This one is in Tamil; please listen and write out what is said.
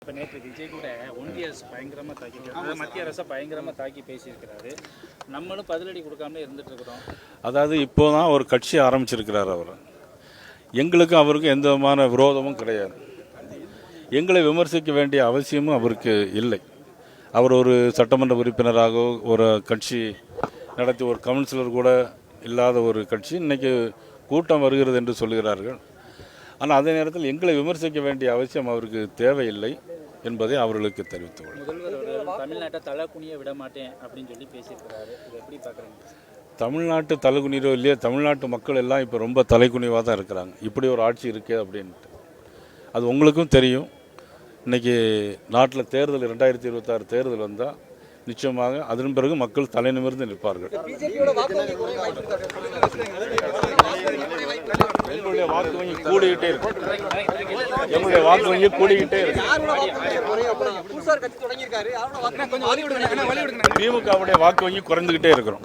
இப்போ நேற்று விஜய் கூட ஒன்றிய அரசு பயங்கரமாக தாக்கி மத்திய அரசை பயங்கரமாக தாக்கி பேசியிருக்கிறாரு. நம்மளும் பதிலடி கொடுக்காம இருந்துட்டு இருக்கிறோம். அதாவது இப்போ தான் ஒரு கட்சி ஆரம்பிச்சிருக்கிறார் அவர். எங்களுக்கும் அவருக்கும் எந்த விதமான விரோதமும் கிடையாது. எங்களை விமர்சிக்க வேண்டிய அவசியமும் அவருக்கு இல்லை. அவர் ஒரு சட்டமன்ற உறுப்பினராக ஒரு கட்சி நடத்தி ஒரு கவுன்சிலர் கூட இல்லாத ஒரு கட்சி இன்றைக்கி கூட்டம் வருகிறது என்று சொல்கிறார்கள். ஆனால் அதே நேரத்தில் எங்களை விமர்சிக்க வேண்டிய அவசியம் அவருக்கு தேவையில்லை என்பதை அவர்களுக்கு தெரிவித்துள்ளோம். முதல்வர் தமிழ்நாட்டை தலை குனிய விட மாட்டேன் அப்படின்னு சொல்லி பேசியிருக்கிறாரு. இதை எப்படி பார்க்குறீங்க? தமிழ்நாட்டு தலைகுனிரோ இல்லையா, தமிழ்நாட்டு மக்கள் எல்லாம் இப்போ ரொம்ப தலைக்குனிவாக தான் இருக்கிறாங்க. இப்படி ஒரு ஆட்சி இருக்கே அப்படின்ட்டு. அது உங்களுக்கும் தெரியும். இன்றைக்கி நாட்டில் தேர்தல் 2026 தேர்தல் வந்தால் நிச்சயமாக அதன் பிறகு மக்கள் தலை நிமிர்ந்து நிற்பார்கள். எங்களுடைய வாக்கு வங்கி கூடிக்கிட்டே இருக்கு. எங்களுடைய வாக்கு வங்கி கூடிக்கிட்டே இருக்கு. திமுகவுடைய வாக்கு வங்கி குறைந்துகிட்டே இருக்கிறோம்.